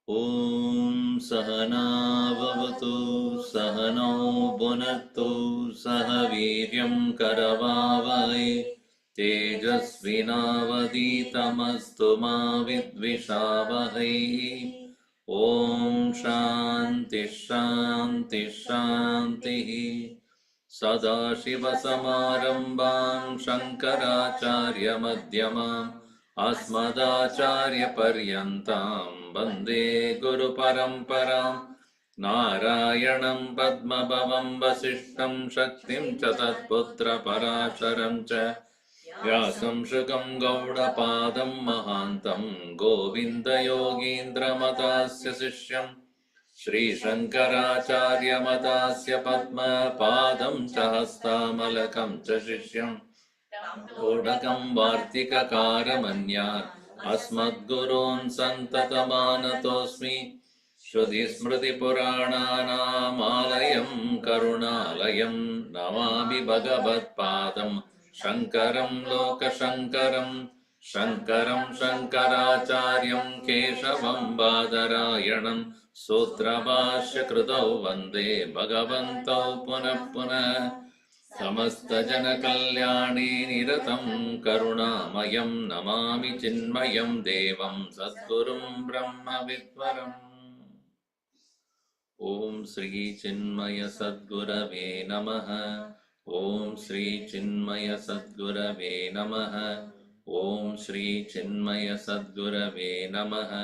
Om Sahana Vavatu Sahano Bhunaktu Sahaviryam Karavavai Tejasvinavaditamastu ma vidvishavahai. Om Shanti Shanti Shanti. Sadashivasamarambam Shankaracharya Madhyamam Asmadacharya Paryantam Vande Guru Paramparam Narayanam Padmabhavam Vasishtam Shaktim Chatatputra Parasharam Cha Vyasam Shukam Gaudapadam Mahantam Govinda Yogindra Matasya Sishyam Shri Shankaracharya Matasya Padma Padam Chahastamalakam Chashishyam Kodakam Vartika Karamanya Asmadgurun Santatamanatosmi Shruti Smriti Purana Malayam Karunalayam Namami Bhagavat Padam Shankaram Loka Shankaram Shankaram Shankaracharyam Keshavam Badarayanam Sutrabhashya Krutau Vande Bhagavantau Punah Punah समस्तजनकल्याणे निरतं करुणामयं Namami चिन्मयं देवं सद्गुरुं ब्रह्मविद्वरम् ॐ श्री चिन्मय सद्गुरवे नमः ॐ श्री चिन्मय सद्गुरवे नमः ॐ श्री चिन्मय सद्गुरवे नमः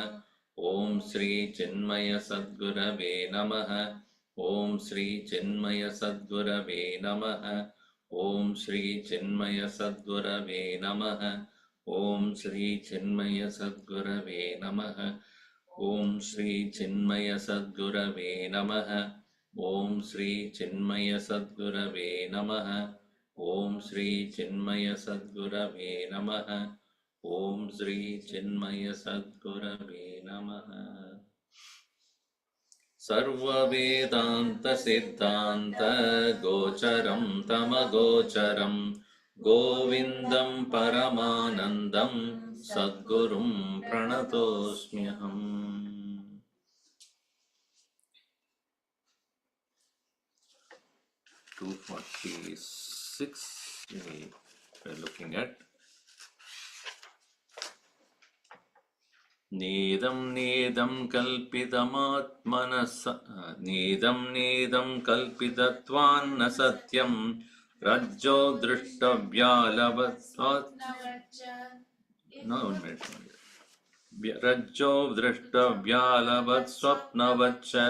ॐ श्री चिन्मय सद्गुरवे नमः ॐ श्री चिन्मय सद्गुरवे नमः ॐ श्री चिन्मय सद्गुरवे नमः ॐ श्री चिन्मय सद्गुरवे नमः ॐ श्री चिन्मय सद्गुरवे नमः ॐ श्री चिन्मय सद्गुरवे नमः ॐ श्री चिन्मय सद्गुरवे नमः ॐ श्री चिन्मय सद्गुरवे नमः सर्ववेदान्त सिद्धान्त गोचरं तमगोचरं गोविन्दं परमानन्दं सद्गुरुं प्रणतोऽस्म्यहम् 246 we're looking at Nedam kalpidamaatmanas Nedam kalpitatvan nasatyam Rajjo drishtavyalavat No, one minute. Rajjo drishtavyalavat swapnavacha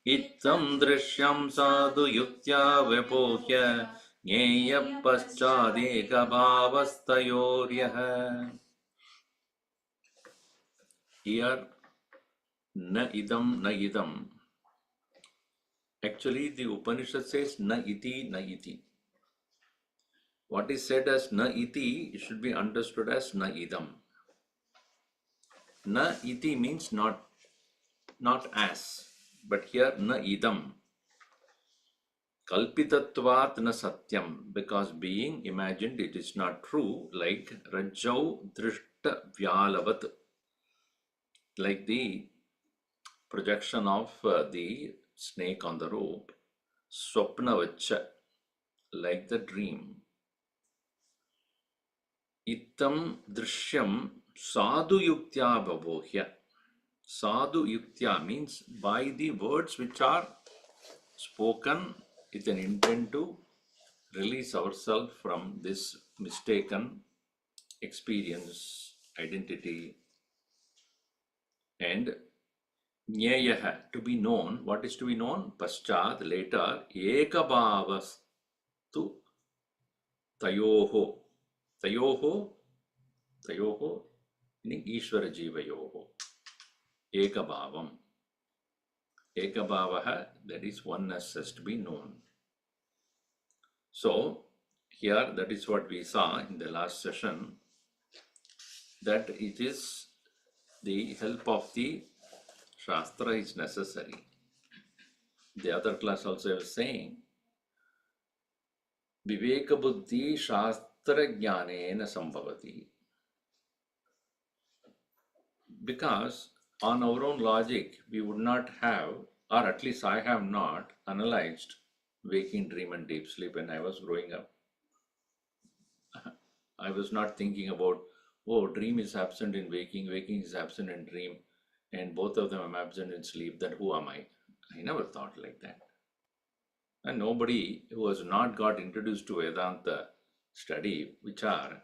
Ittam drishyam sadhu yuktya vipohya Nyeya paschadeka bhavastayoryaha. Here, na idam. Actually, the Upanishad says na iti. What is said as na iti should be understood as na idam. Na iti means not as, but here na idam. Kalpitatvat na satyam, because being imagined it is not true, like Rajau drishta vyalavat, like the projection of the snake on the rope, swapnavacha, like the dream. Ittam drishyam sadhu yuktya bhavohya. Sadhu yuktya means by the words which are spoken with an intent to release ourselves from this mistaken experience, identity, and Nyeyaha, to be known. What is to be known? Paschad, later, ekabhavastu tayoho. Tayoho, meaning Ishvara Jivayoho. Ekabhavam. Ekabhavaha, that is oneness has to be known. So, here, that is what we saw in the last session, that it is the help of the Shastra is necessary. The other class also was saying, Viveka Buddhi Shastra Jnanena Sambhavati. Because On our own logic, we would not have, or at least I have not, analyzed waking, dream, and deep sleep when I was growing up. I was not thinking about, oh, dream is absent in waking, waking is absent in dream, and both of them are absent in sleep. Then who am I? I never thought like that. And nobody who has not got introduced to Vedanta study, Vichar,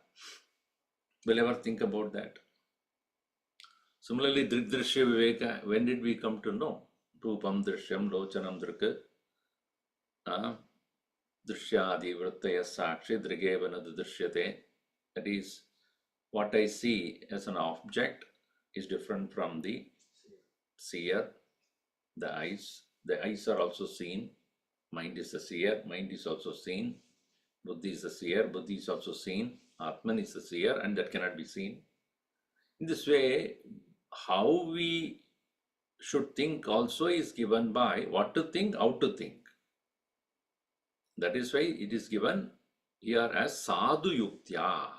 will ever think about that. Similarly, Drishdrishya Viveka, when did we come to know? Rupam Drishyam Lochanam Drika, Drishyadi Vrittaya Sakshi Drigevana Drishyate. That is, what I see as an object is different from the seer, the eyes. The eyes are also seen. Mind is the seer, mind is also seen. Buddhi is the seer, buddhi is also seen. Atman is the seer, and that cannot be seen. In this way, how we should think also is given by what to think, how to think. That is why it is given here as sadhu yuktya.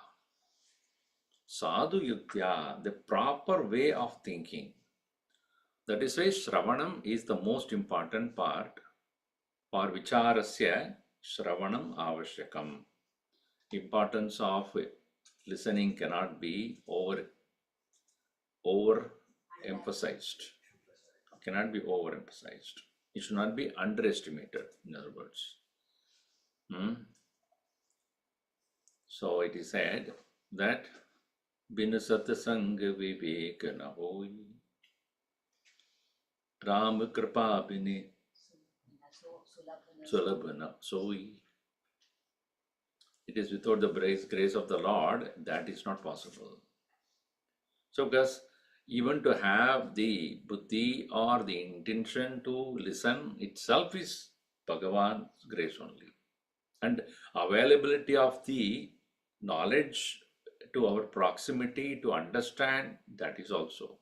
Sadhu yuktya, the proper way of thinking. That is why Shravanam is the most important part. For vicharasya Shravanam avashyakam. Importance of listening cannot be overemphasized. Cannot be overemphasized. It should not be underestimated, in other words. So it is said that bin satsang vivek na hoy, Ram kripa bin sulabh na soy. It is without the grace of the Lord that is not possible. So, because even to have the buddhi or the intention to listen itself is Bhagavan's grace only. And availability of the knowledge to our proximity to understand, that is also.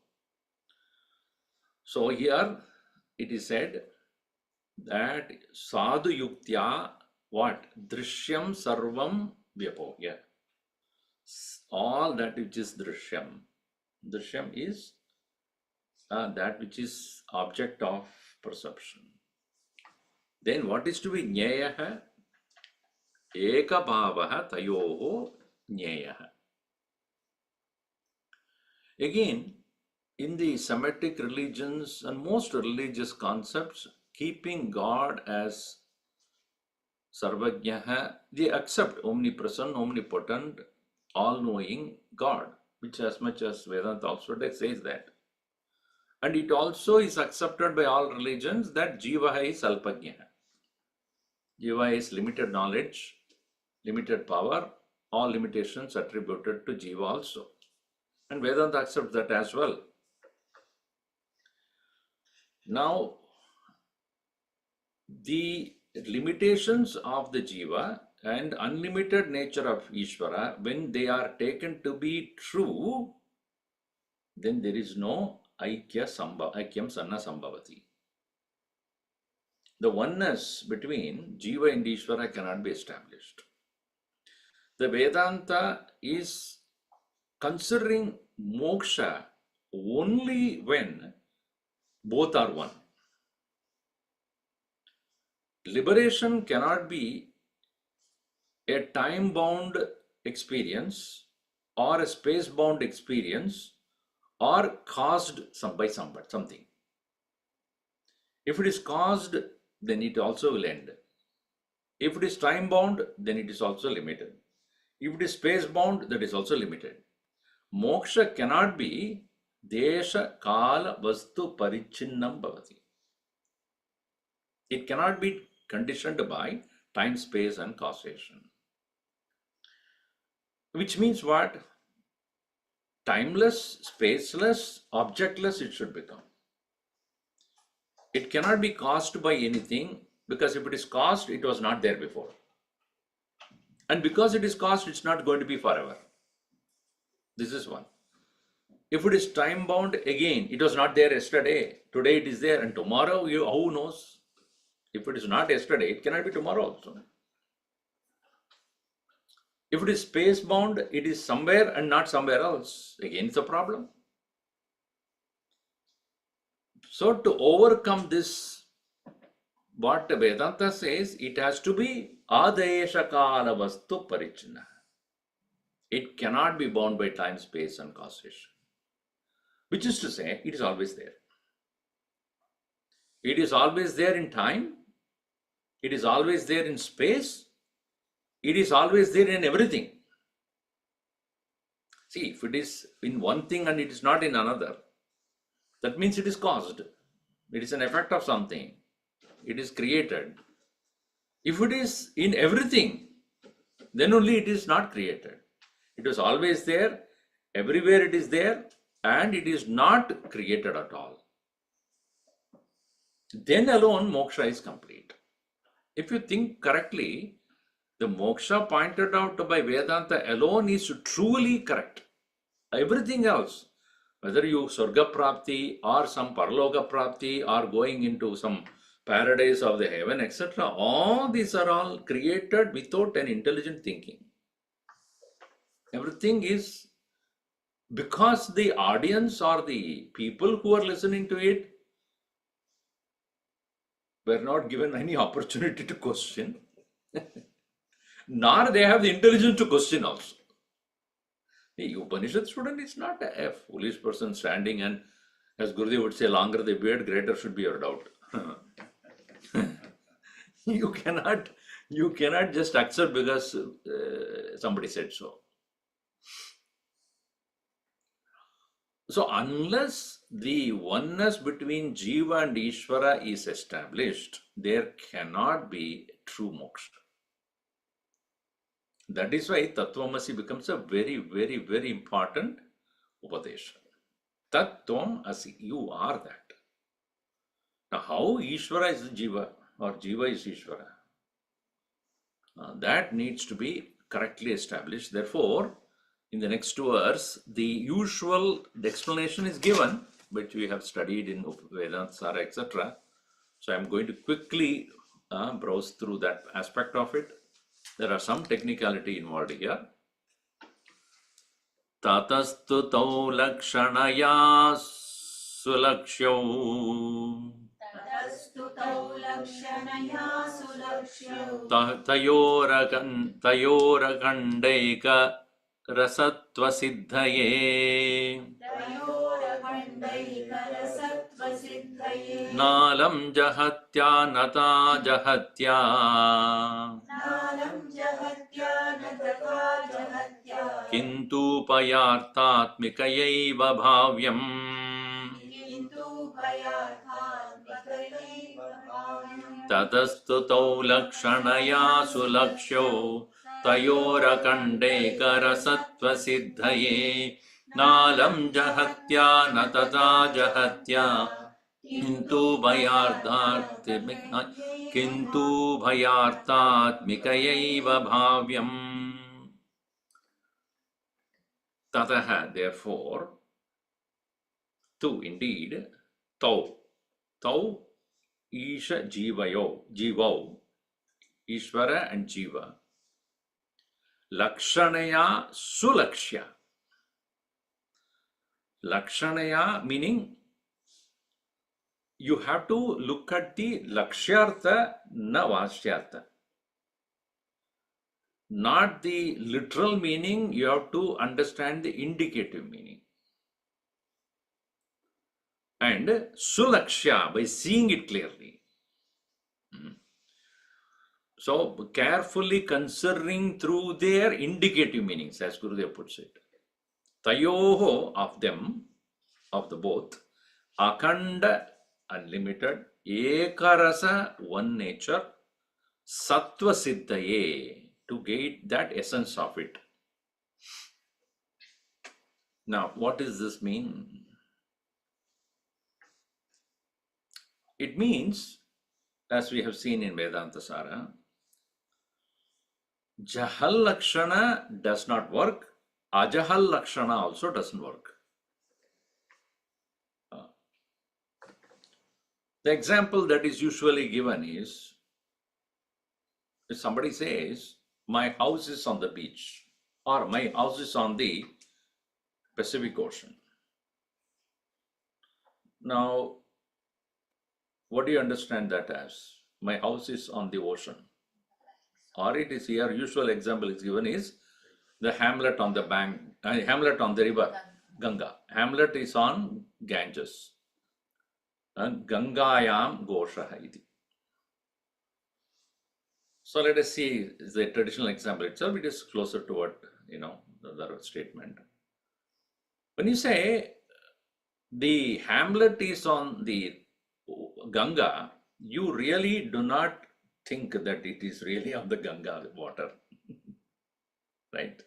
So here it is said that sadhu yuktya, what? Drishyam sarvam vyapohya. All that which is drishyam. Drishyam is that which is object of perception. Then what is to be jnayah? Eka bhavaha tayoho jnayah. Again, in the Semitic religions and most religious concepts, keeping God as Sarvajnaha, they accept omnipresent, omnipotent, all-knowing God, which as much as Vedanta also says that. And it also is accepted by all religions that Jiva is Alpajnaha. Jiva is limited knowledge, limited power, all limitations attributed to Jiva also. And Vedanta accepts that as well. Now, the limitations of the Jiva and unlimited nature of Ishvara, when they are taken to be true, then there is no Aikyam Sanna Sambhavati. The oneness between Jiva and Ishvara cannot be established. The Vedanta is considering moksha only when both are one. Liberation cannot be a time-bound experience or a space-bound experience or caused by something. If it is caused, then it also will end. If it is time-bound, then it is also limited. If it is space-bound, that is also limited. Moksha cannot be desha kala vastu parichinnam bhavati. It cannot be conditioned by time, space, and causation. Which means what? Timeless, spaceless, objectless it should become. It cannot be caused by anything, because if it is caused, it was not there before. And because it is caused, it's not going to be forever. This is one. If it is time bound, again, it was not there yesterday. Today it is there, and tomorrow, who knows? If it is not yesterday, it cannot be tomorrow also. If it is space bound, it is somewhere and not somewhere else. Again, it's a problem. So to overcome this, what Vedanta says, it has to be adesha kala vastu parichina. It cannot be bound by time, space, and causation. Which is to say, it is always there. It is always there in time. It is always there in space. It is always there in everything. See, if it is in one thing and it is not in another, that means it is caused. It is an effect of something. It is created. If it is in everything, then only it is not created. It was always there, everywhere it is there, and it is not created at all. Then alone moksha is complete. If you think correctly, the moksha pointed out by Vedanta alone is truly correct. Everything else, whether you Surga Prapti or some Parloka Prapti or going into some paradise of the heaven, etc., all these are all created without an intelligent thinking. Everything is because the audience or the people who are listening to it were not given any opportunity to question, nor they have the intelligence to question also. The Upanishad student is not a foolish person standing and, as Gurudev would say, longer the beard, greater should be your doubt. you cannot just accept because somebody said so. So unless the oneness between Jiva and Ishvara is established, there cannot be true moksha. That is why Tattvamasi becomes a very, very, very important Upadesha. Tattvam Asi, you are that. Now how Ishvara is Jiva or Jiva is Ishvara? That needs to be correctly established. Therefore, in the next 2 hours, the explanation is given, which we have studied in Vedanta Sara, etc. So I'm going to quickly browse through that aspect of it. There are some technicality involved here. Tatastu tau lakshanaya sulakshyau. Tayorakandaika rasattvasiddhaye. Nalam jahatya nata jahatya. Kintu payartatmikayaiva bhavyam. Tadastu tau lakshanaya sulakshyau. Tayorakandeka rasattvasiddhaye. Nalam jahatya natata jahatya. Kintu bhayartatmikayaiva bhavyam. Tataha, therefore, tu, indeed, tau, isha jivau, Ishvara and Jiva, lakshanaya sulakshya. Lakshanaya meaning you have to look at the lakshyartha, na vashyartha. Not the literal meaning, you have to understand the indicative meaning. And sulakshya, by seeing it clearly. So carefully considering through their indicative meanings, as Gurudev puts it. Tayoho, of them, of the both, akanda, unlimited, ekarasa, one nature, sattva siddhaye, to get that essence of it. Now, what does this mean? It means, as we have seen in Vedanta Sara, Jahal Lakshana does not work, Ajahal Lakshana also doesn't work. The example that is usually given is, if somebody says, my house is on the beach, or my house is on the Pacific Ocean. Now, What do you understand that as? My house is on the ocean. Or it is here, usual example is given is the hamlet on the bank, hamlet on the river, Ganga. Hamlet is on Ganges. Gangayam Goshaha iti. So let us see the traditional example itself. It is closer to what, the other statement. When you say the hamlet is on the Ganga, you really do not think that it is really on the Ganga water, right?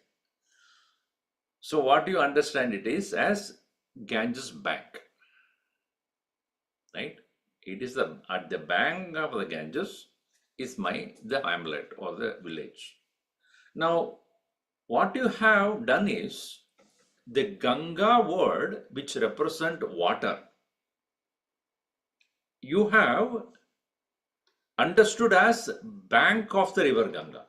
So what you understand it is as Ganges bank, right? It is at the bank of the Ganges is the hamlet or the village. Now, what you have done is the Ganga word, which represent water, you have understood as bank of the river Ganga.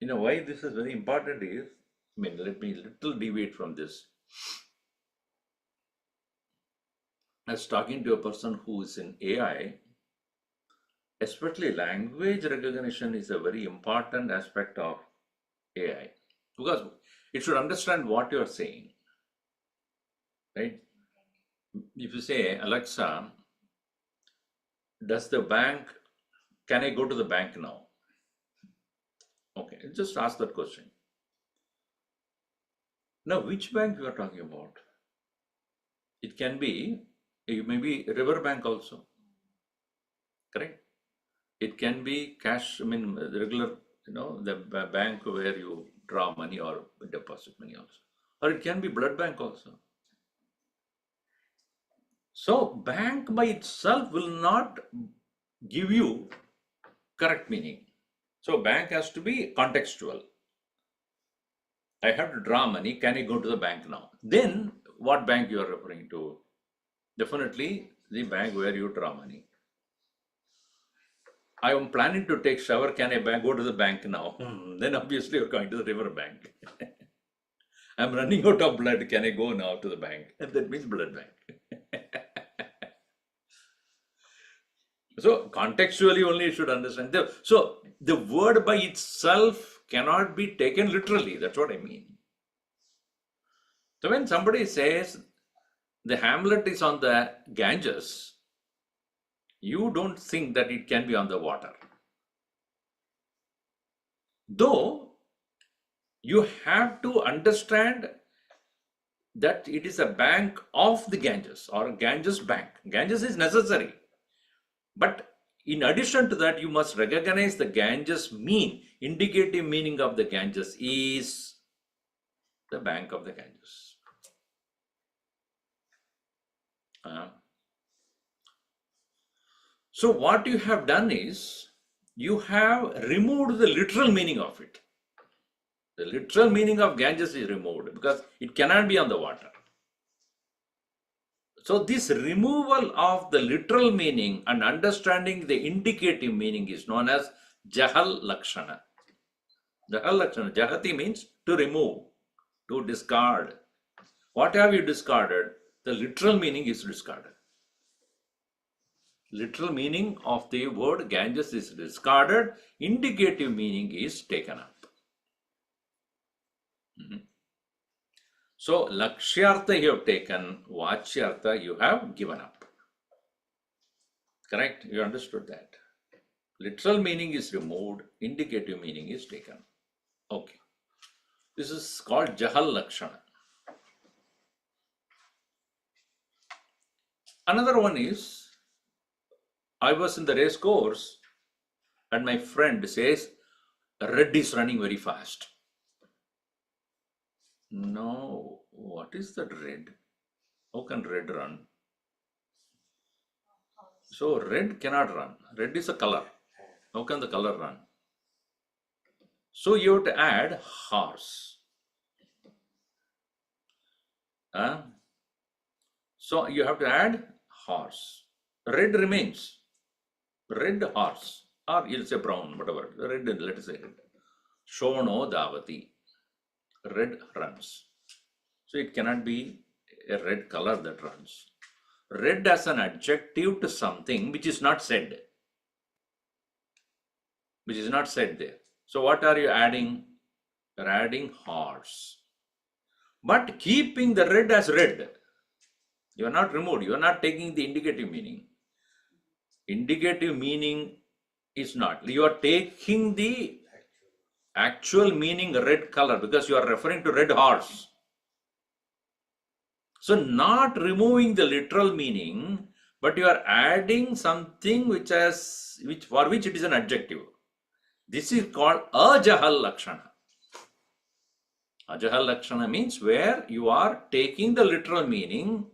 Why this is very important is, let me little deviate from this. I was talking to a person who is in AI, especially language recognition is a very important aspect of AI because it should understand what you are saying, right? If you say, Alexa, can I go to the bank now? Okay, just ask that question. Now, which bank you are talking about? It may be river bank also, correct? It can be cash, the regular, the bank where you draw money or deposit money also. Or it can be blood bank also. So bank by itself will not give you correct meaning. So bank has to be contextual. I have to draw money. Can I go to the bank now? Then what bank you are referring to? Definitely the bank where you draw money. I am planning to take shower. Can I go to the bank now? Then obviously you're going to the river bank. I'm running out of blood. Can I go now to the bank? And that means blood bank. So contextually only you should understand. So the word by itself cannot be taken literally. That's what I mean. So when somebody says the hamlet is on the Ganges, you don't think that it can be on the water. Though you have to understand that it is a bank of the Ganges or Ganges bank. Ganges is necessary. But in addition to that, you must recognize the Ganges indicative meaning of the Ganges is the bank of the Ganges. So what you have done is, you have removed the literal meaning of it. The literal meaning of Ganges is removed because it cannot be on the water. So this removal of the literal meaning and understanding the indicative meaning is known as Jahal Lakshana. Jahal Lakshana, Jahati means to remove, to discard. What have you discarded? The literal meaning is discarded. Literal meaning of the word Ganges is discarded, indicative meaning is taken up. So Lakshyartha you have taken, Vachyartha you have given up. Correct? You understood that. Literal meaning is removed, indicative meaning is taken. Okay. This is called Jahal Lakshana. Another one is, I was in the race course and my friend says, red is running very fast. No, what is that red? How can red run? So red cannot run. Red is a color. How can the color run? So you have to add horse. So you have to add horse. Red remains. Red horse. Or you'll say brown, whatever. Red, let us say red. Shono Davati. Red runs. So it cannot be a red color that runs. red as an adjective to something which is not said. Which is not said there. So what are you adding? You're adding horse. But keeping the red as red. You are not removed. You are not taking the indicative meaning. Indicative meaning is not. You are taking the actual meaning red color because you are referring to red horse. So not removing the literal meaning, but you are adding something for which it is an adjective. This is called ajahal lakshana. Ajahal lakshana means where you are taking the literal meaning,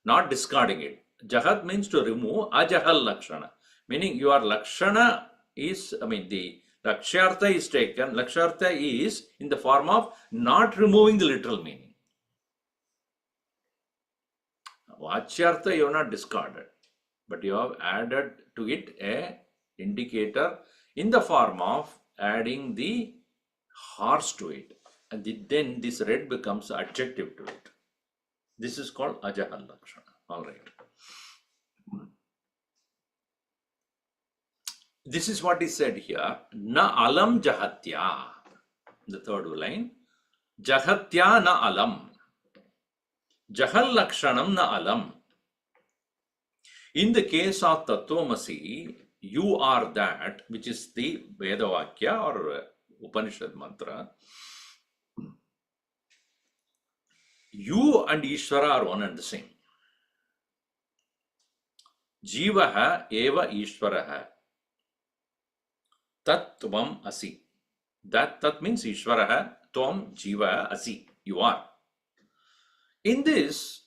not discarding it. Jahat means to remove. Ajahal lakshana, meaning your lakshana is, the lakshyartha is taken. Lakshyartha is in the form of not removing the literal meaning. Vachyartha you have not discarded, but you have added to it a indicator in the form of adding the horse to it, and then this red becomes adjective to it. This is called ajahal lakshana. All right. This is what is said here. Na alam jahatya. The third line. Jahatya na alam. Jahal lakshanam na alam. In the case of Tattvamasi, you are that, which is the Vedavakya or Upanishad mantra. You and Ishvara are one and the same. Jivaha eva Ishvaraha. Tat tvam asi. That means Ishvaraha, tvam jiva asi. You are. In this,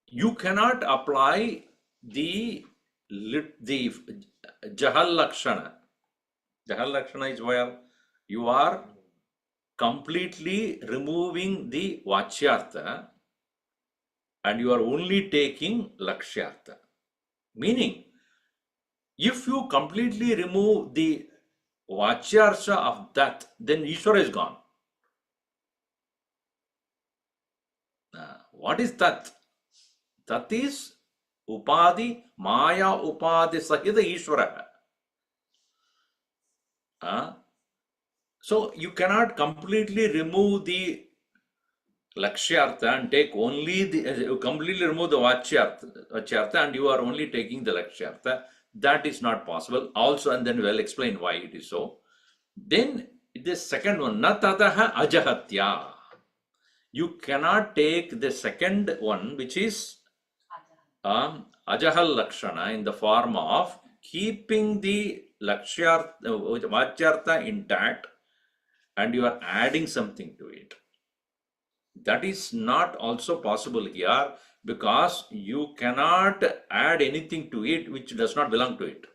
you cannot apply the Jahal Lakshana. Jahal Lakshana is where you are completely removing the Vachyartha and you are only taking Lakshyartha. Meaning, if you completely remove the Vachyartha of that, then Ishvara is gone. What is Tat? Tat is Upadi, Maya Upadi Sahita Ishvara. So you cannot completely remove the Lakshyartha and take only you completely remove the Vachyartha and you are only taking the Lakshyartha. That is not possible. Also, and then we'll explain why it is so. Then the second one, Na tataha ajahatya. You cannot take the second one, which is ajahal lakshana, in the form of keeping the Vachyartha intact and you are adding something to it. That is not also possible here because you cannot add anything to it which does not belong to it.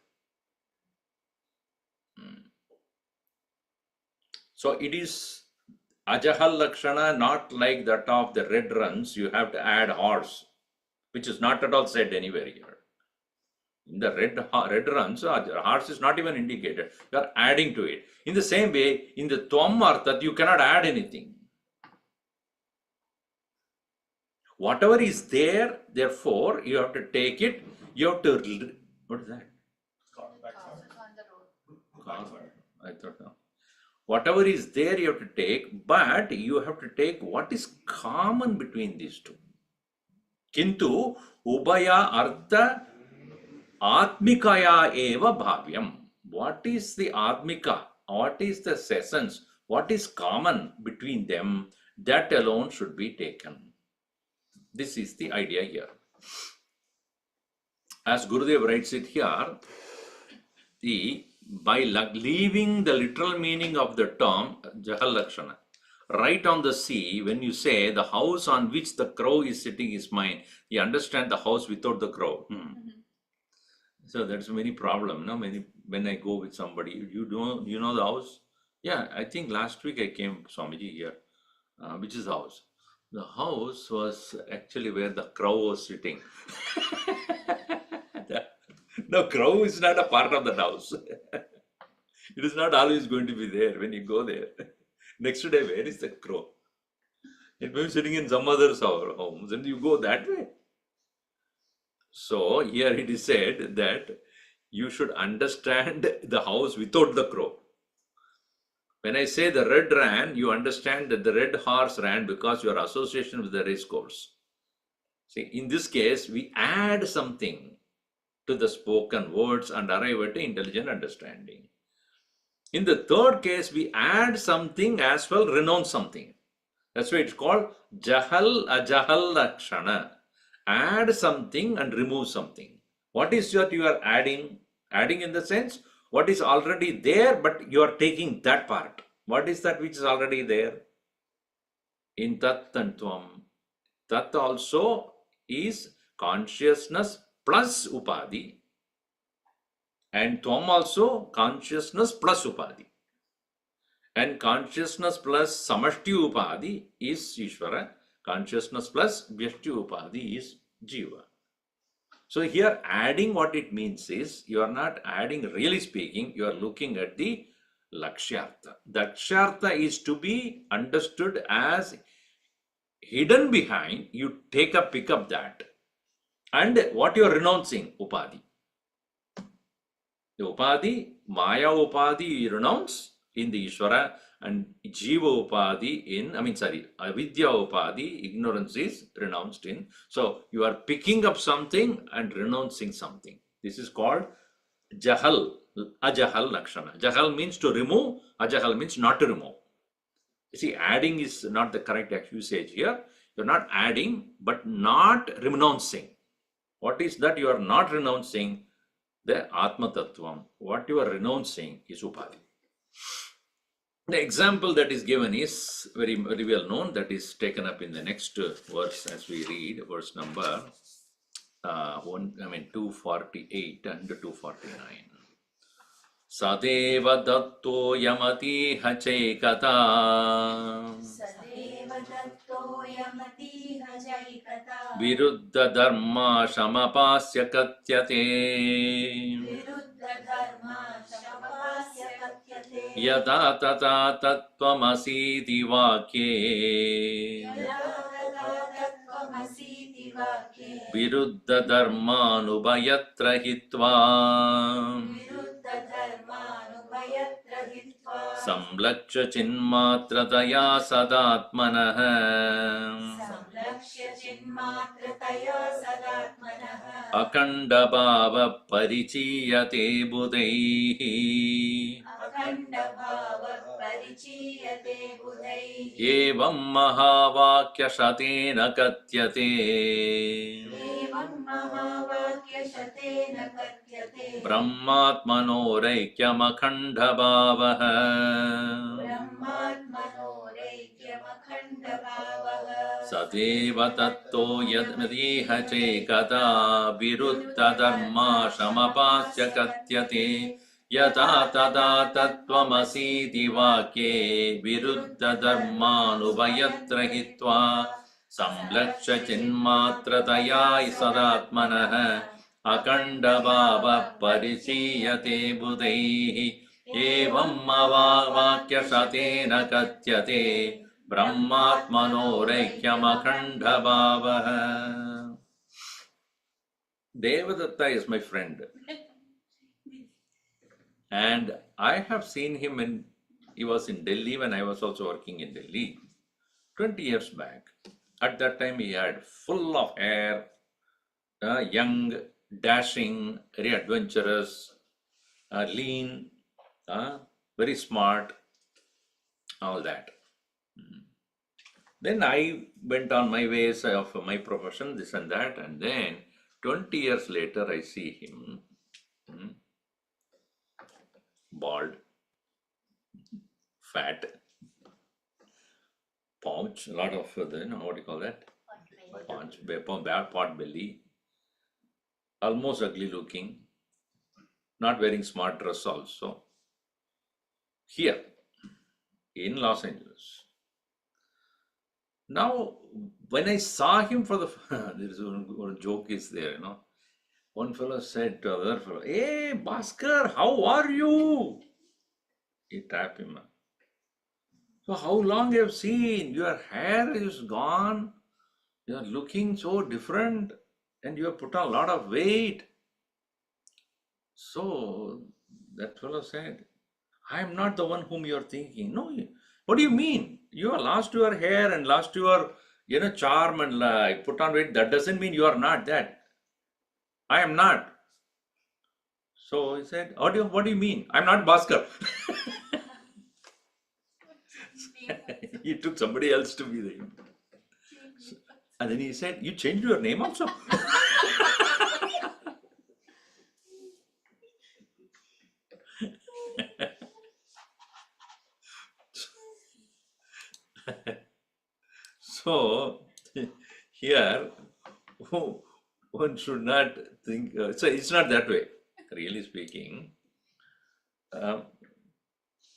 So it is ajahal lakshana, not like that of the red runs. You have to add horse, which is not at all said anywhere here. In the red runs, horse is not even indicated. You are adding to it. In the same way, in the tvam arthat, you cannot add anything. Whatever is there, therefore, you have to take it. You have to, what is that? Carver. I thought no. Whatever is there, you have to take, but you have to take what is common between these two. Kintu ubaya artha atmikaya eva bhavyam. What is the atmika? What is the essence? What is common between them? That alone should be taken. This is the idea here. As Gurudev writes it here, by leaving the literal meaning of the term Jahal Lakshana, right on the sea, when you say the house on which the crow is sitting is mine, you understand the house without the crow. So that's a very problem. No? When I go with somebody, you know the house? Yeah, I think last week I came, Swamiji, here. Which is the house? The house was actually where the crow was sitting. The crow is not a part of the house. It is not always going to be there when you go there. Next day, where is the crow? It may be sitting in some other's homes, and you go that way. So here it is said that you should understand the house without the crow. When I say the red ran, you understand that the red horse ran because your association with the race course. See, in this case, we add something to the spoken words and arrive at intelligent understanding. In the third case, we add something as well, renounce something. That's why it's called Jahal Ajahal Lakshana. Add something and remove something. What is that you are adding? Adding in the sense, what is already there, but you are taking that part. What is that which is already there? In Tat and Tvam. Tat also is consciousness plus Upadhi. And Tvam also consciousness plus Upadhi. And consciousness plus Samashti Upadhi is Ishvara. Consciousness plus Vyashti Upadhi is Jiva. So here adding, what it means is, you are not adding, really speaking, you are looking at the Lakshyartha. Lakshyartha is to be understood as hidden behind, you pick up that. And what you are renouncing? Upadhi. The Upadhi, Maya Upadhi you renounce in the Ishvara, and Jiva Upadhi Avidya Upadhi, ignorance is renounced in. So you are picking up something and renouncing something. This is called Jahal, Ajahal Lakshana. Jahal means to remove, Ajahal means not to remove. You see, adding is not the correct usage here. You're not adding, but not renouncing. What is that you are not renouncing? The Atma Tattvam. What you are renouncing is Upadhi. The example that is given is very, very well known. That is taken up in the next verse as we read, verse number 248 and 249. Sadeva datto yamati hachekata. Sadeva datto yamati hachekata. Viruddha dharma shamapasya katyate. Viruddha dharma shamapasya katyate. Yada tata tattvamasi vakye. Yada tata tattvamasi vakye. Viruddha dharmanubhayatra hitva. Samlakshya chinmatrataya sadatmanah. Samlakshya chinmatrataya sadatmanah. Akanda bhava parichiyate budhaihi. Akanda bhava parichiyate budhaihi. Evam mahavakya shatena katyate. Evam mahavakya shatena katyate. Brahmatmanoreikyamakhanda-bhavah. Brahmatmanoreikyamakhanda-bhavah. Sadeva tatto yadmadiha chekata. Viruddha dharma shamapasya katyate. Yata tada tattvamasi divakye. Viruddha dharmanubhayatra hitva. Samlaksha chinmatrataya sadatmanah. Akanda bhava parichiyate budhaihi. Evam vakya shatena katyate. Brahmatmanoreikyam akhanda bhava. Devadatta is my friend. And I have seen him when he was in Delhi, when I was also working in Delhi 20 years back. At that time he had full of hair, young, dashing, very adventurous, lean, very smart, all that. Then I went on my ways of my profession, this and that, and then 20 years later I see him bald, fat, paunch, a lot of, what do you call that? Paunch, pot belly, almost ugly looking, not wearing smart dress also. Here in Los Angeles. Now, when I saw him for the there is one joke is there, One fellow said to other fellow, "Hey, Bhaskar, how are you?" He tapped him. So how long you have seen? Your hair is gone. You are looking so different. and you have put on a lot of weight. So that fellow said, I am not the one whom you are thinking. No, what do you mean? You have lost your hair and lost your charm and put on weight. That doesn't mean you are not that. I am not. So he said, what do you mean? I'm not Bhaskar. He took somebody else to be there. And then he said, you changed your name also? So here one should not think, so it's not that way, really speaking.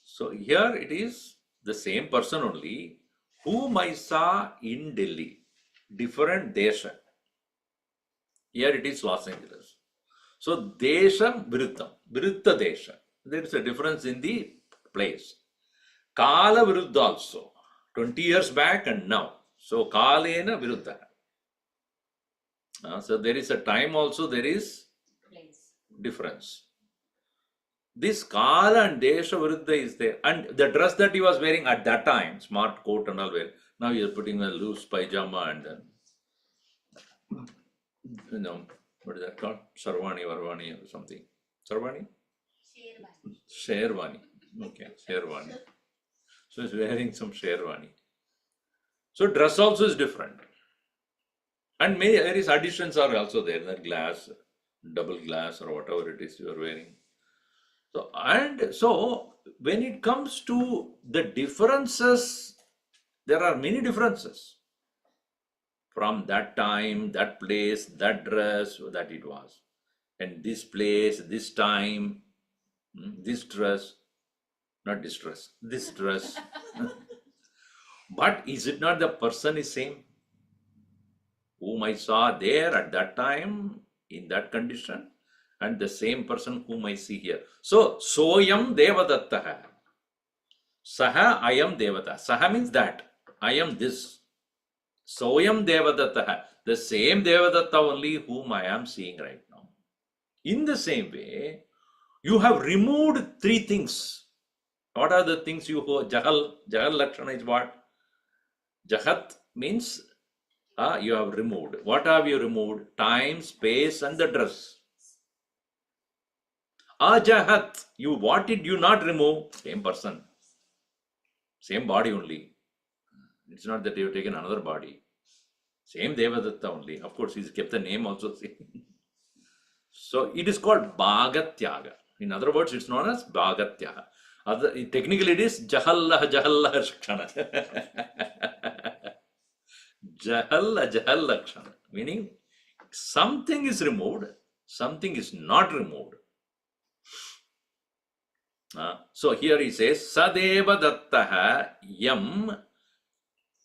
So here it is the same person only whom I saw in Delhi, different desha. Here it is Los Angeles. So desham viruddham, viruddha desha. There is a difference in the place. Kala viruddha also, 20 years back and now. So kalena viruddha. So there is a time also, there is difference. This Kala and Desha Viruddha is there. And the dress that he was wearing at that time, smart coat and all wear, now he is putting a loose pajama and then, what is that called? Sarvani, Varvani or something. Sarvani? Shervani. Okay, Shervani. So he's wearing some Shervani. So dress also is different. And many various additions are also there, the glass, double glass or whatever it is you are wearing. So when it comes to the differences, there are many differences from that time, that place, that dress that it was, and this place, this time, this dress, not distress, this dress. But is it not the person is same? Whom I saw there at that time, in that condition, and the same person whom I see here. So, soyam devadattaha. Saha ayam devata. Saha means that. I am this. Soyam devadattaha. The same devadatta only whom I am seeing right now. In the same way, you have removed three things. What are the things you hold? Jahal Lakshana is what? Jahat means you have removed. What have you removed? Time, space, and the dress. Ajahat, what did you not remove? Same person, same body only. It's not that you have taken another body. Same Devadatta only. Of course, he's kept the name also same. So it is called Bhagatyaga. In other words, it's known as Bhagatyaga. Technically, it is Jahalla Shakshana. Jahalla Lakshana. Meaning, something is removed, something is not removed. So here he says, Sadeva Dattaha Yam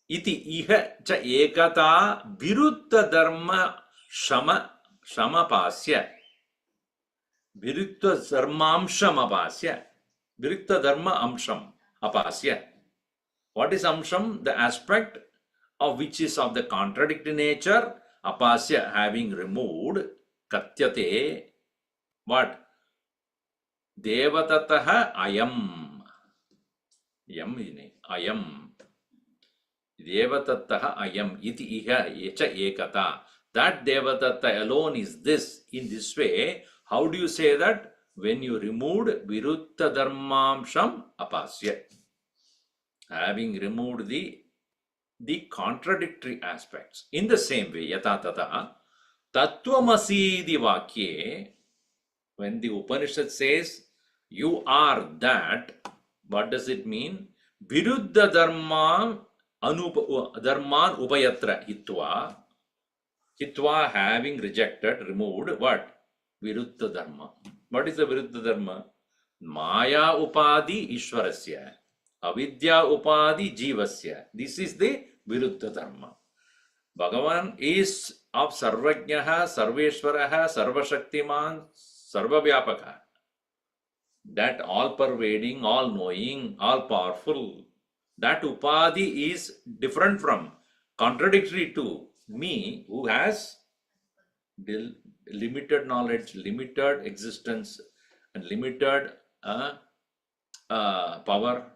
Iti Iha Cha Ekata Viruddha Dharma Shamapasya. Viruddha Dharmamsham Apasya. Viruddha Dharma Amsham Apasya. What is Amsham? The aspect of which is of the contradictory nature. Apasya, having removed. Katyate. What? Devatattah ayam. Yam is name. Ayam. Devatattah ayam. Iti iha echa ekata. That Devatatta alone is this. In this way, how do you say that? When you removed Viruddha Dharmamsham Apasya. Having removed the contradictory aspects. In the same way, Yata Tata, Tattvamasi di Vakye. When the Upanishad says, you are that, what does it mean? Viruddha Dharman Upayatra Hitva. Hitva, having rejected, removed, what? Viruddha Dharma. What is the Viruddha Dharma? Maya Upadi Ishwarasya. Avidya Upadi Jivasya. This is the Viruddha Dharma. Bhagavan is of Sarvajnaha, Sarveshwaraha, Sarvashaktiman, Sarvavyapaka. That all pervading, all knowing, all powerful. That Upadi is different from, contradictory to me who has limited knowledge, limited existence, and limited power.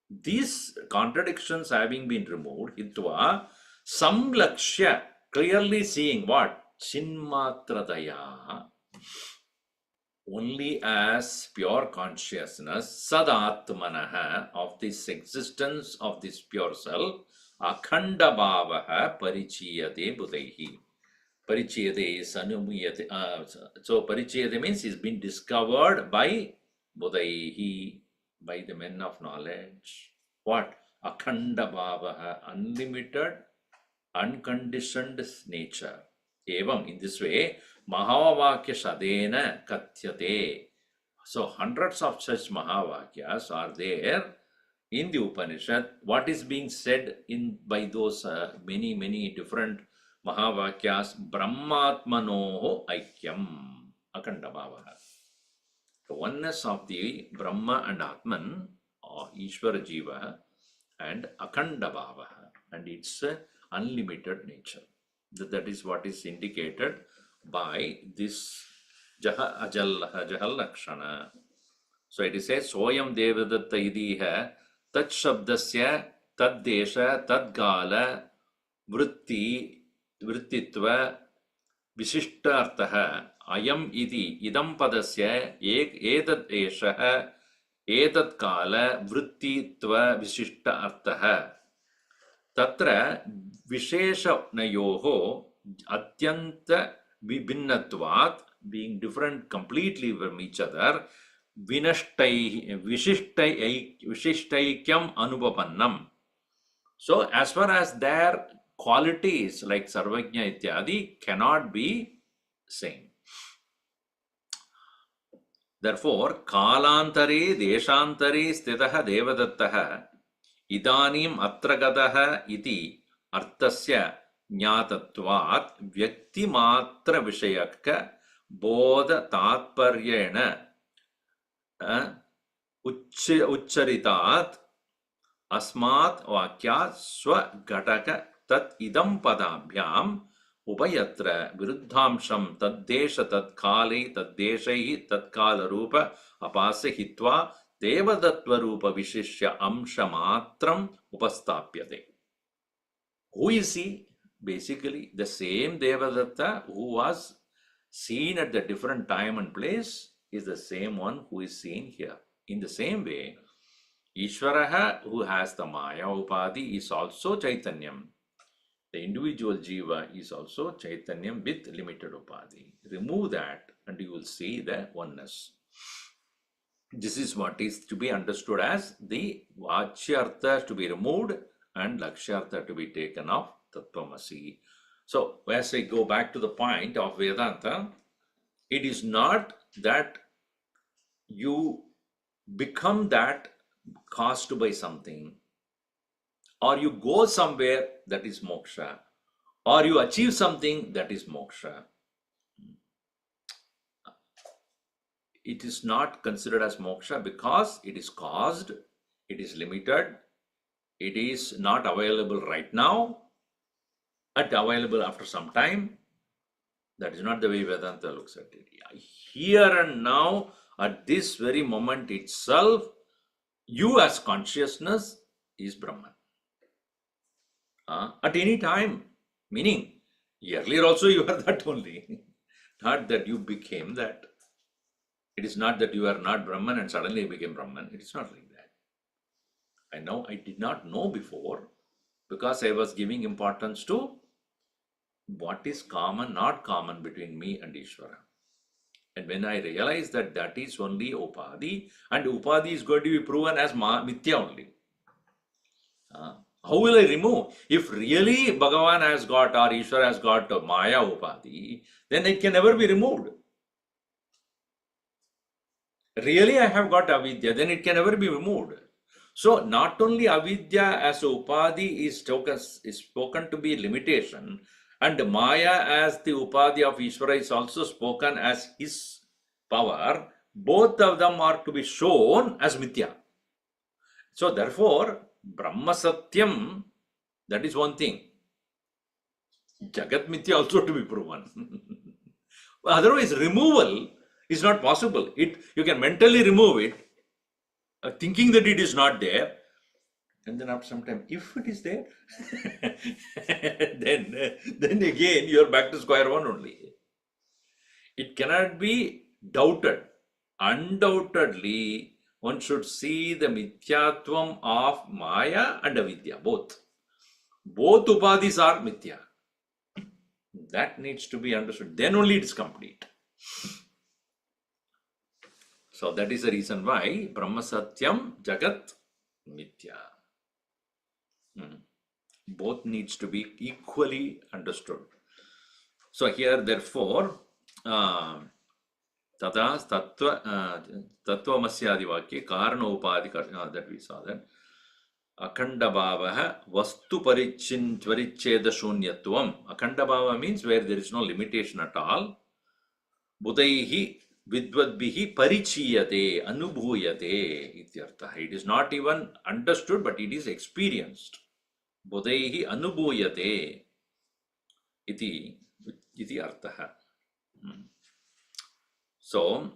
These contradictions having been removed, hitva samlakshya, clearly seeing what? Chinmatradaya, only as pure consciousness, sadatmanaha, of this existence of this pure self, akhanda bhavaha parichiyate budaihi. Parichiyate is anumiyate. So parichiyate means it's been discovered by budaihi, by the men of knowledge. What? Akhanda bhavaha, unlimited, unconditioned nature. Evam, in this way, Mahavakya Shadena Katyate. So hundreds of such Mahavakyas are there in the Upanishad. What is being said in by those many different Mahavakyas? Brahmatmanoho Aikyam Akandabhavaha. The oneness of the Brahma and Atman, or Ishvara Jiva, and Akandabhavaha, and its unlimited nature. That is what is indicated by this Jaha Ajal Lakshana. So it is says, Soyam Devadatta Idiha Tat Shabdasya Tad Desha Tad Gala Vrittitva Visishtartaha Ayam Iti Idam Padasya Etat Eshaha Etat Kala Vrittitva Visishtartaha Tatra Visheshanayoho Atyanta Vibhinnatvat, being different completely from each other, Vishishtaikam Anupapannam. So, as far as their qualities like Sarvajna Ityadi cannot be same. Therefore, Kalantare Deshantare Stitaha Devadattaha Idanim Atragataha iti artasya jnatatvat vyakti matra vishayaka bodha tatparyena uccaritat asmat vakyat swagataka tat idam padabhyam upayatra viruddhamsham taddesha tatkale taddeshaihi tatkala rupa apasya hitva Devadattva Rupa Vishishya Amsha Matram Upastapyate. Who is he? Basically, the same Devadatta who was seen at the different time and place is the same one who is seen here. In the same way, Ishvaraha, who has the Maya Upadi, is also Chaitanyam. The individual Jiva is also Chaitanyam with limited Upadi. Remove that and you will see the oneness. This is what is to be understood as the Vachyartha to be removed and Lakshyartha to be taken off Tattvamasi. So, as I go back to the point of Vedanta, it is not that you become that caused by something, or you go somewhere that is moksha, or you achieve something that is moksha. It is not considered as moksha because it is caused, it is limited, it is not available right now, but available after some time. That is not the way Vedanta looks at it. Here and now, at this very moment itself, you as consciousness is Brahman. At any time, meaning earlier also you are that only, not that you became that. It is not that you are not Brahman and suddenly you became Brahman. It is not like that. I did not know before because I was giving importance to what is common, not common between me and Ishvara. And when I realized that that is only Upadi, and Upadi is going to be proven as Mithya only. How will I remove? If really Bhagavan has got or Ishvara has got Maya Upadi, then it can never be removed. Really I have got avidya, then it can never be removed. So not only avidya as upadi is spoken to be limitation, and Maya as the upadi of Ishvara is also spoken as his power, both of them are to be shown as mithya. So therefore, Brahma Satyam, that is one thing. Jagat Mithya also to be proven. Otherwise, removal is not possible. You can mentally remove it, thinking that it is not there, and then after some time, if it is there, then again you are back to square one only. It cannot be doubted. Undoubtedly, one should see the mithyatvam of Maya and Avidya, both. Both upadhis are mithya. That needs to be understood. Then only it is complete. So that is the reason why Brahma Satyam Jagat Mithya. Both needs to be equally understood. So here, therefore, Tata Tattvamasyadi Vakya Karana Upadi, that we saw that. Akhanda Bhavaha Vastu Parichcheda Shunyatvam. Akhanda Bhava means where there is no limitation at all. Budaihi Vidvadbihi Parichiyate Anubhuyate ityartha. It is not even understood, but it is experienced. Budaihi Anubhuyate iti artha. So,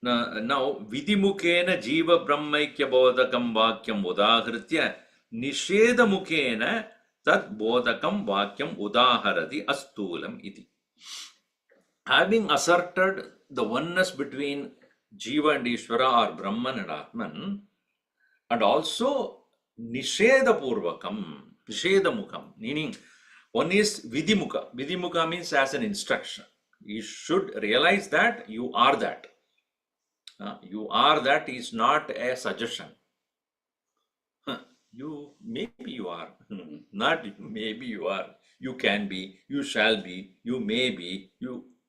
now vidimukena jiva brahmaikya bodhakam vakyam udahritya nisheda mukena tat bodhakam vakyam udaharati astulam iti. Having asserted the oneness between jiva and Ishvara or Brahman and Atman, and also nisheda purvakam, nisheda mukam, meaning one is vidimukha. Vidimukha means as an instruction. You should realize that you are that. You are that is not a suggestion. You maybe you are, not maybe you are. You can be, you shall be, you may be,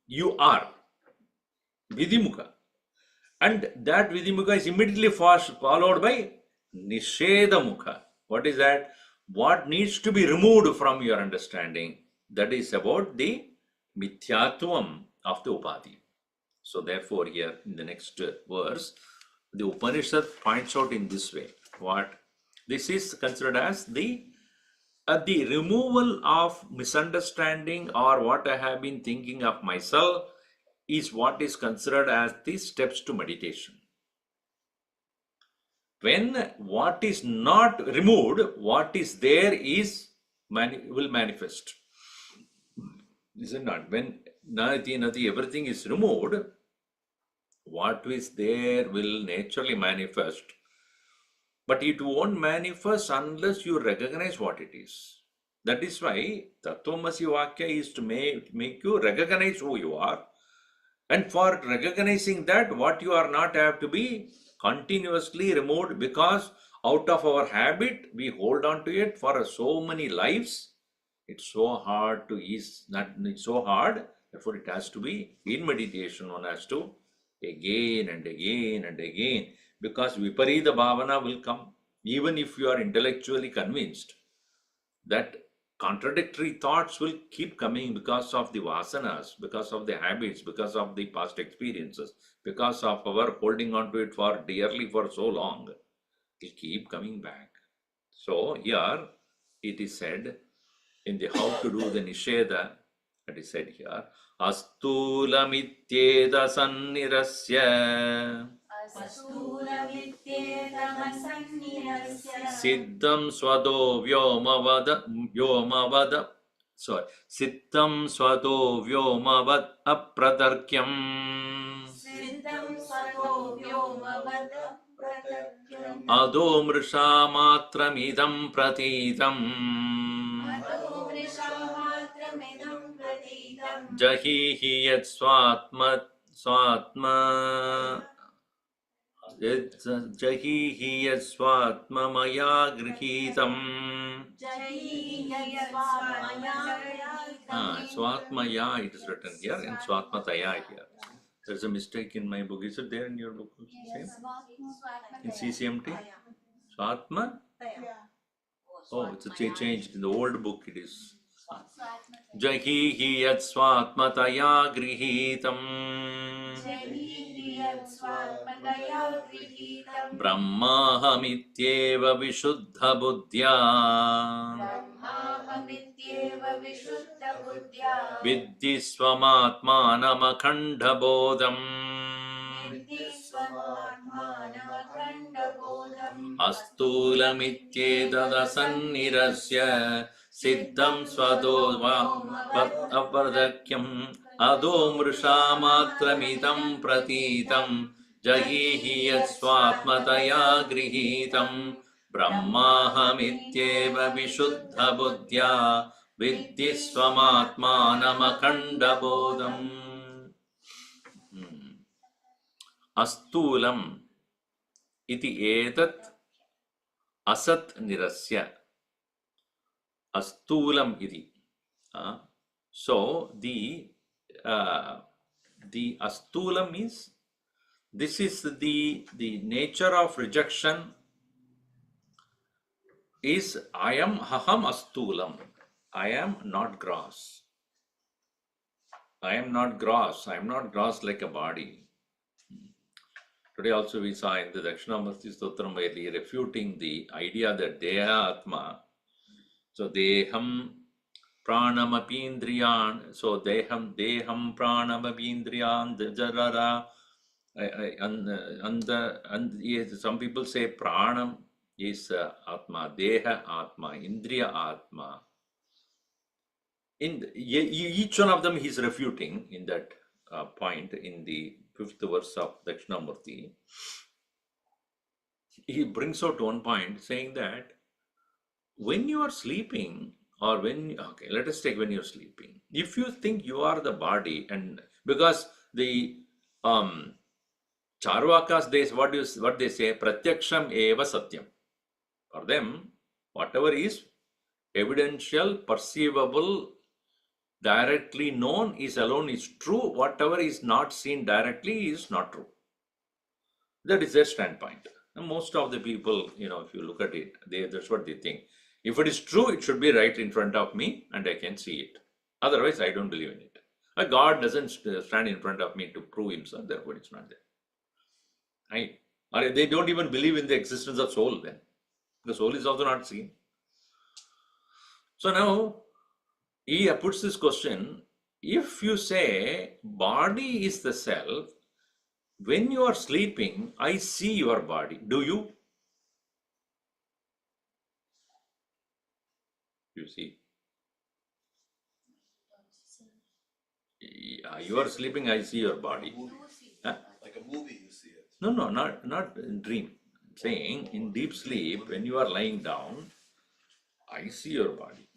you are. Vidimukha. And that Vidimukha is immediately followed by Nisheda Mukha. What is that? What needs to be removed from your understanding? That is about the Mithyatvam of the Upadhi. So therefore here in the next verse, the Upanishad points out in this way. What? This is considered as the removal of misunderstanding or what I have been thinking of myself is what is considered as the steps to meditation. When what is not removed, what is there is will manifest. Is it not? When nati, everything is removed, what is there will naturally manifest. But it won't manifest unless you recognize what it is. That is why Tattvamasi Vakya is to make you recognize who you are. And for recognizing that, what you are not have to be continuously removed, because out of our habit, we hold on to it for so many lives. It's so hard to ease, it's so hard. Therefore, it has to be in meditation. One has to again and again and again, because Viparita Bhavana will come. Even if you are intellectually convinced, that contradictory thoughts will keep coming because of the vasanas, because of the habits, because of the past experiences, because of our holding on to it for dearly for so long. It will keep coming back. So here it is said in the how to do the nisheda, it is said here, Astulamityeda sannirasya Siddham swado vyomavad sorry Siddham swado vyomavad apratarkyam Ado mrisha matramidam pratitam Jahihi yat swatma Jahihi yat swatma maya grihitam Swatmaya it is written here and Swatmataya here. There's a mistake in my book. Is it there in your book? Same? In CCMT? Swatma? Oh, it's a changed. In the old book it is Jahihi yat swatmataya grihitam Brahmahamityeva vishuddha buddhya Viddhi swamatmanam bodham Astulamityetadasannirasya siddham svato avadakyam ado mrishamatramidam pratitam jahihi yat swatmataya grihitam brahmahamityeva vishuddha buddhya viddhi swamatmanam astulam iti etat asat nirasya astulam iti. So the astulam is, this is the nature of rejection is I am haham astulam. I am not gross. I am not gross. I am not gross like a body. Today also we saw in the Dakshinamurti Stotram refuting the idea that Deha Atma. So Deham Pranamapindriyan. So Deham Pranamapindriyan Jarara. And some people say Pranam is Atma, Deha Atma, Indriya Atma. Each one of them he is refuting in that point in the 5th verse of Dakshinamurti. He brings out one point saying that when you are sleeping, or okay, let us take when you're sleeping. If you think you are the body, and because the Charvakas, what they say, pratyaksham eva satyam. For them, whatever is evidential, perceivable, directly known is alone is true. Whatever is not seen directly is not true. That is their standpoint. And most of the people, if you look at it, that's what they think. If it is true, it should be right in front of me and I can see it. Otherwise, I don't believe in it. A God doesn't stand in front of me to prove himself, therefore it's not there. Right? Or they don't even believe in the existence of soul then. The soul is also not seen. So now, he puts this question, if you say body is the self, when you are sleeping, I see your body. Do you? You see? You are sleeping, I see your body. Huh? Like a movie, you see it. No, not in dream. I'm saying in deep sleep, when you are lying down, I see your body.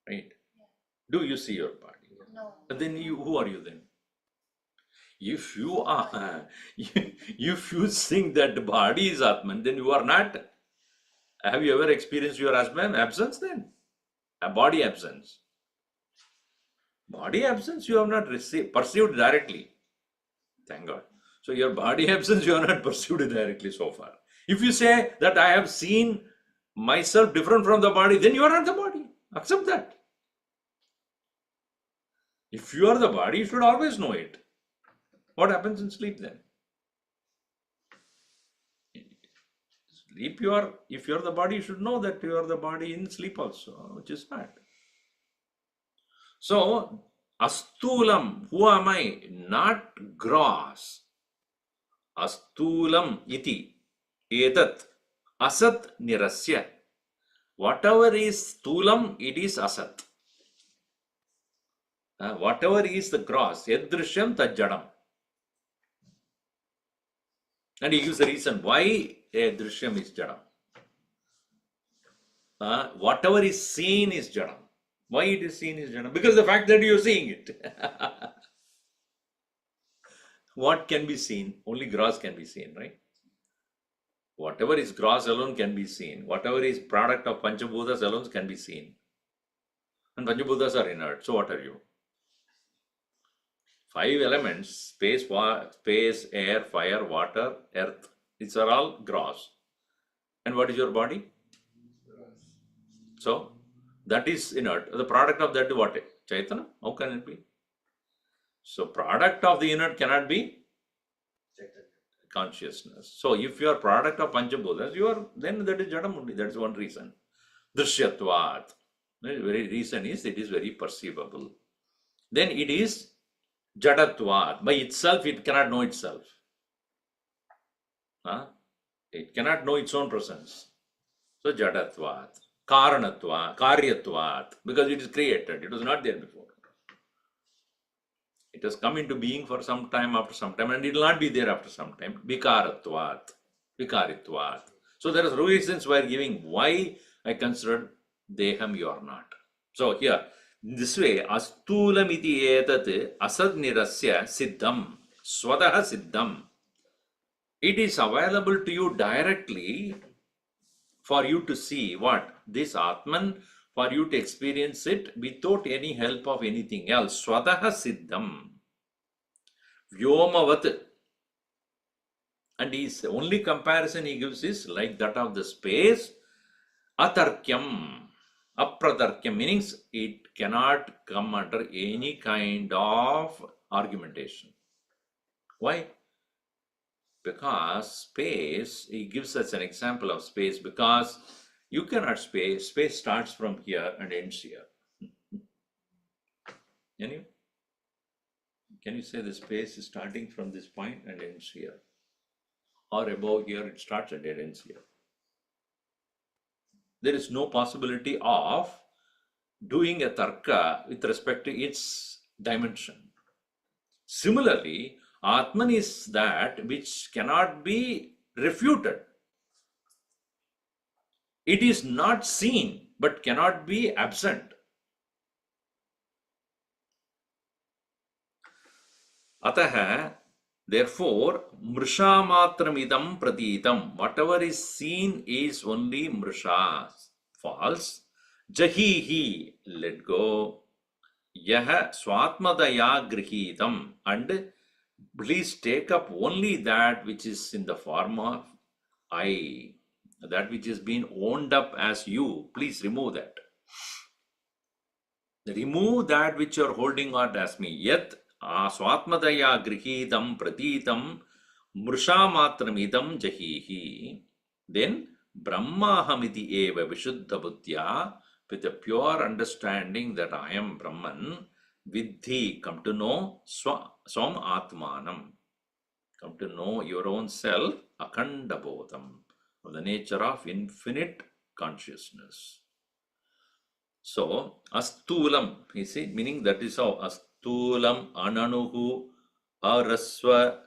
Right? Do you see your body? No. But then who are you then? If you are, if you think that the body is Atman, then you are not. Have you ever experienced your absence then? A body absence. Body absence you have not perceived directly. Thank God. So your body absence you have not perceived directly so far. If you say that I have seen myself different from the body, then you are not the body. Accept that. If you are the body, you should always know it. What happens in sleep then? Sleep if you are the body, you should know that you are the body in sleep also, which is not. So, astulam, who am I? Not gross. Astulam iti, etat, asat nirasya. Whatever is stulam, it is asat. Whatever is the gross, yadrishyam tajjadam. And he gives the reason why yadrishyam is jadam. Whatever is seen is jadam. Why it is seen is jadam? Because the fact that you are seeing it. What can be seen? Only gross can be seen, right? Whatever is gross alone can be seen. Whatever is product of Panchabhutas alone can be seen. And Panchabhutas are inert. So what are you? 5 elements, space, air, fire, water, earth. These are all gross. And what is your body? So, That is inert. The product of that what? Chaitanya? How can it be? So product of the inert cannot be consciousness. So if you are product of Panchabhutas, you are, then that is Jadamundi. That is one reason. Drishyatvat. The very reason is it is very perceivable. Then it is Jadatvat. By itself, it cannot know itself. It cannot know its own presence. So Jadatvat. Karanatvat. Karyatvat. Because it is created. It was not there before. It has come into being for some time, after some time, and it will not be there after some time. Vikaratvat. Vikaritvat. So there are reasons why giving why I considered Deham you are not. So here, this way, Astulam iti etat asad nirasya siddham, swadaha siddham. It is available to you directly for you to see what? This Atman, for you to experience it without any help of anything else. Swadaha siddham. Vyomavat. And his only comparison he gives is like that of the space. Atarkyam. Apratarkyam means it cannot come under any kind of argumentation. Why? Because space, he gives us an example of space, because you cannot space starts from here and ends here. Can you say the space is starting from this point and ends here? Or above here it starts and it ends here? There is no possibility of doing a tarka with respect to its dimension. Similarly, Atman is that which cannot be refuted. It is not seen, but cannot be absent. Ataha, therefore, mrisha matramidam pratitam. Whatever is seen is only mrisha, false. Jahihi, let go. Yaha swatmadaya grihitam. And please take up only that which is in the form of I, that which is being owned up as you. Please remove that. Remove that which you are holding on as me. Yet swatmadaya grihitam pratitam mrishamatramidam jahihi. Then brahmahamiti eva vishuddha buddhya, with a pure understanding that I am Brahman, Vidhi, come to know Swam Atmanam. Come to know your own self, Akhanda Bodham, of the nature of infinite consciousness. So, Astulam, you see, meaning that is how Astulam, Ananuhu, Araswa,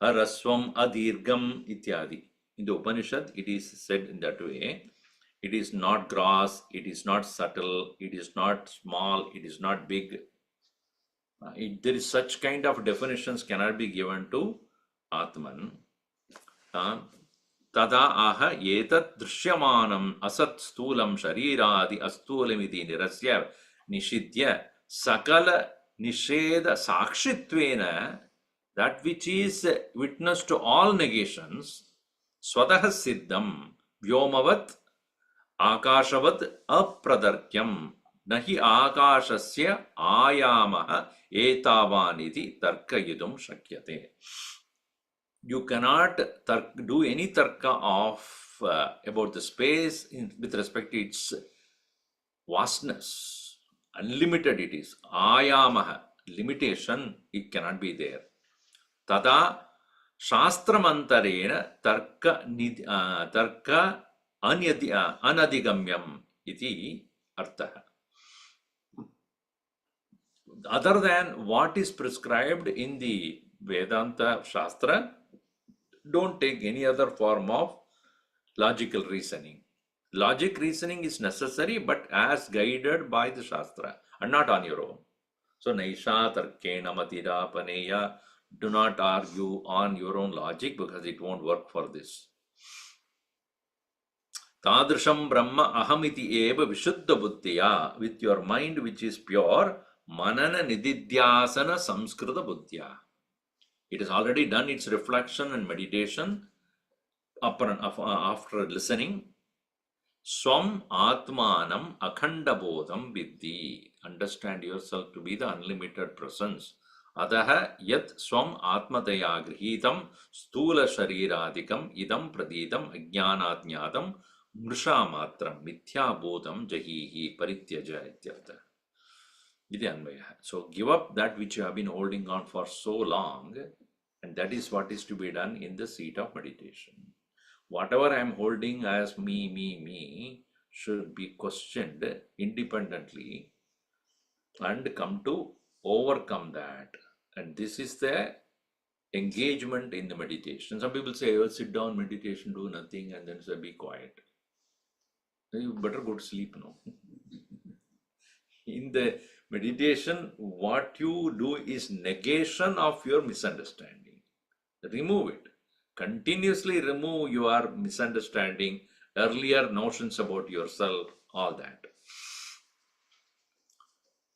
Araswam, Adirgam, Ityadi. In the Upanishad, it is said in that way. It is not gross, it is not subtle, it is not small, it is not big. There is such kind of definitions cannot be given to Atman. Tada aha etat drishyamanam asat sthulam shariradi astulamiti nirasya nishidya sakala nisheda sakshitvena, that which is witness to all negations, swadaha siddham vyomavat Akashavat apradarkyam nahi akashasya ayamaha etavaniti tarkayidum shakyate. You cannot do any tarka of about the space with respect to its vastness. Unlimited it is. Ayamaha, limitation, it cannot be there. Tada shastramantarena tarka anadigamyam iti artha. Other than what is prescribed in the Vedanta Shastra, don't take any other form of logical reasoning. Logic reasoning is necessary, but as guided by the Shastra and not on your own. So, Naisha Tarkena Matira Paneya, do not argue on your own logic because it won't work for this. Tadrisham Brahma Ahamiti Eva Vishuddha Buddhya, with your mind which is pure, Manana Nididhyasana Samskrita Buddhya. It has already done its reflection and meditation after listening. Swam Atmanam Akhandabodham Vidhi. Understand yourself to be the unlimited presence. Adaha yat swam atmadaya grihitam stula shariradikam idam pradidam ajnanadnyadam mrisha matram mithya bodham jahihi parityaja ityartha. So give up that which you have been holding on for so long, and that is what is to be done in the seat of meditation. Whatever I am holding as me, should be questioned independently and come to overcome that. And this is the engagement in the meditation. Some people say, oh, sit down, meditation, do nothing, and then say, be quiet. You better go to sleep now. In the meditation, what you do is negation of your misunderstanding. Remove it. Continuously remove your misunderstanding, earlier notions about yourself, all that.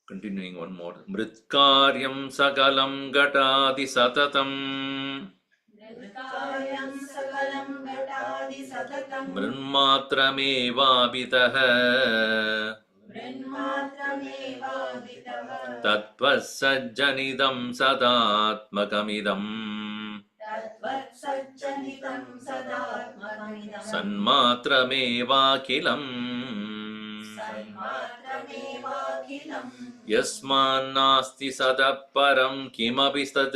Continuing one more. Mritkaryam sakalam gatadi satatam. Mritkaryam sakalam gatadi satatam. Mrinmatramevabitaha. Mrinmatramevabitaha. Tatvasajjanidam sadatmakamidam. Tatvasajjanidam sadatmakamidam. Sanmatramevakilam. Sanmatramevakilam. Yasmannasti sadaparam kimapi stat.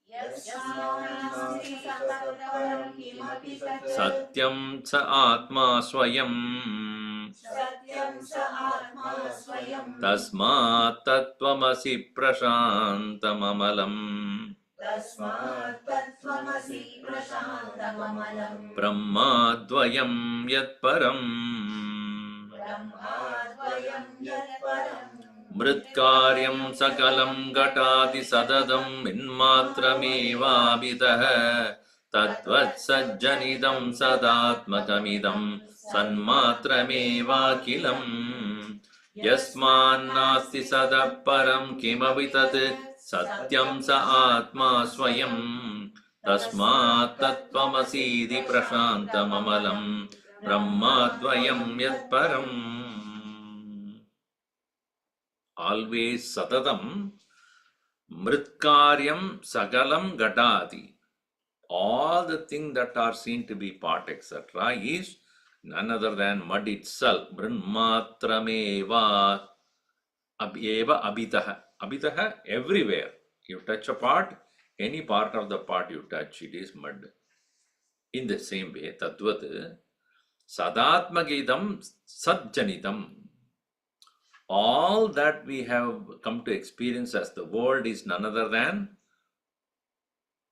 Yasmannasti sadaparam kimapi sat. Satyam sa atma swayam. Satyam sa atma swayam. Tasmat tattvamasi prashantamamalam. Tasmat tattvamasi prashantamamalam. Brahmadvayam yat param. Brahmadvayam yat param. Mritkaryam sakalam gatadi sadadam minmatramevabitaha. Tatvasajjanidam sadatmakamidam sanmatramevakilam. Yasmannasti sadaparam kimavitat satyam sa atma swayam. Tasmat tattvamasi prashantamamalam brahmadvayam yat param. Always satatam mritkaryam sagalam gatadi. All the things that are seen to be pot, etc., is none other than mud itself. Brahmatrameva abitaha. Abitaha everywhere. You touch a pot, any part of the pot you touch, it is mud. In the same way, Tadvat Sadatmagidam Sadjanitam. All that we have come to experience as the world is none other than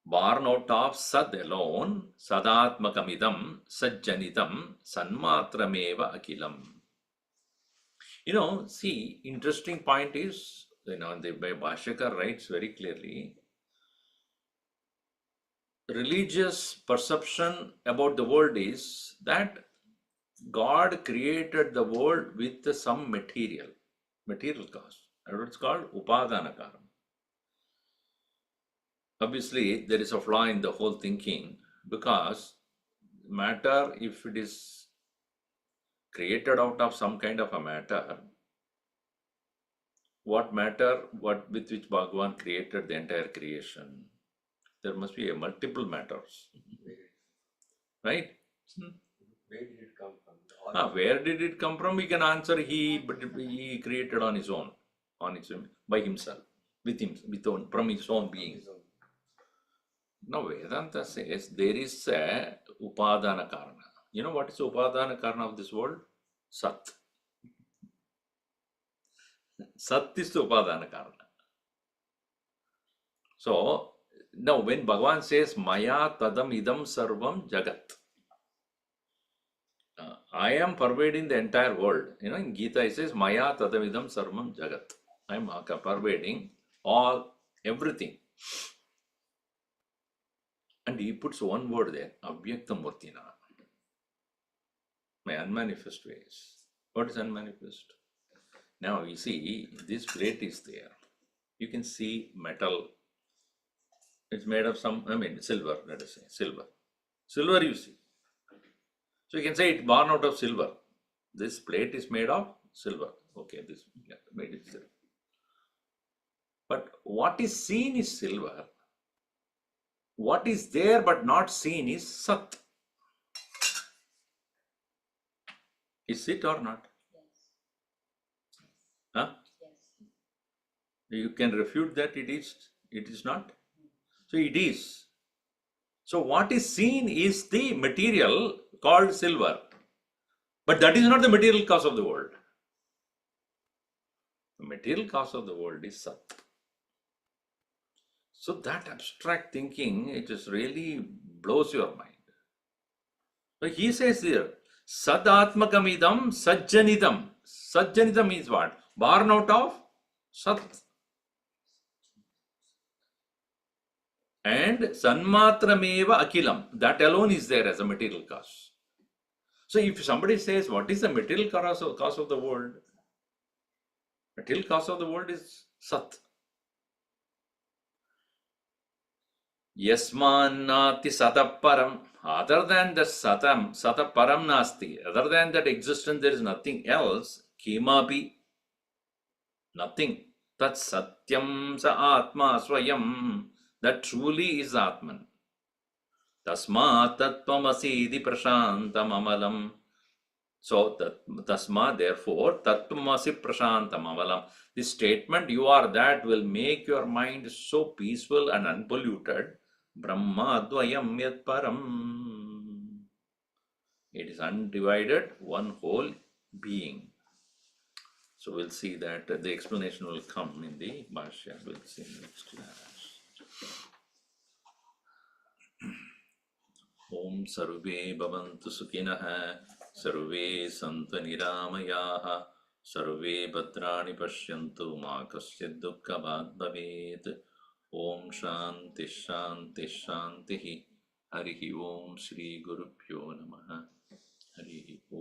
born out of Sad alone, Sadatmakamidam, Sajjanitam, Sanmatrameva Akilam. See, interesting point is, the Bhashyakar writes very clearly, religious perception about the world is that God created the world with some material cause. And it's called Upadanakaram. Obviously, there is a flaw in the whole thinking, because matter, if it is created out of some kind of a matter, what matter, with which Bhagavan created the entire creation? There must be a multiple matters, right? Where did it come from? Where did it come from? We can answer he created on his own, by himself, from his own being. Now Vedanta says there is a Upadana Karana. You know what is Upadana Karana of this world? Sat. Sat is the Upadana Karana. So now when Bhagavan says Maya Tadam Idam Sarvam Jagat, I am pervading the entire world. In Gita it says Maya Tadam Idam Sarvam Jagat. I am pervading everything. And he puts one word there, Avyaktam Murtina. My unmanifest ways. What is unmanifest? Now you see, this plate is there. You can see metal. It's made of silver, let us say, silver. Silver you see. So you can say it's born out of silver. This plate is made of silver. Okay, this made it silver. But what is seen is silver. What is there but not seen is Sat. Is it or not? Huh? You can refute that it is not. So it is. So what is seen is the material called silver. But that is not the material cause of the world. The material cause of the world is Sat. So that abstract thinking, it just really blows your mind. But he says here, Sadatmakamidam Sajjanidam. Sajjanidam means what? Born out of Sat. And Sanmatrameva Akilam. That alone is there as a material cause. So if somebody says, what is the material cause of the world? Material cause of the world is Sat. Yasmannati Sataparam. Other than the Satam, Sataparam Nasti. Other than that existence, there is nothing else. Kimapi. Nothing. Tat Satyam Sa Atma Swayam. That truly is Atman. Tasma Tattvamasi Iti Prashantam Amalam. So, Tasma, therefore, Tattvamasi Prashantam Amalam. This statement, you are that, will make your mind so peaceful and unpolluted. Brahma Dvayam Yat Param. It is undivided, one whole being. So, we'll see that the explanation will come in the Bhashya. We'll see next class. Om Sarve Bhavantu Sukhinah, Sarve Santu Niramayaha, Sarve Bhadrani Pashyantu Ma Kasyad Dukkha Bhag Bhavet. Om Shanti Shanti Shanti. Harihi Om Shri Gurubhyo Namaha. Harihi Om.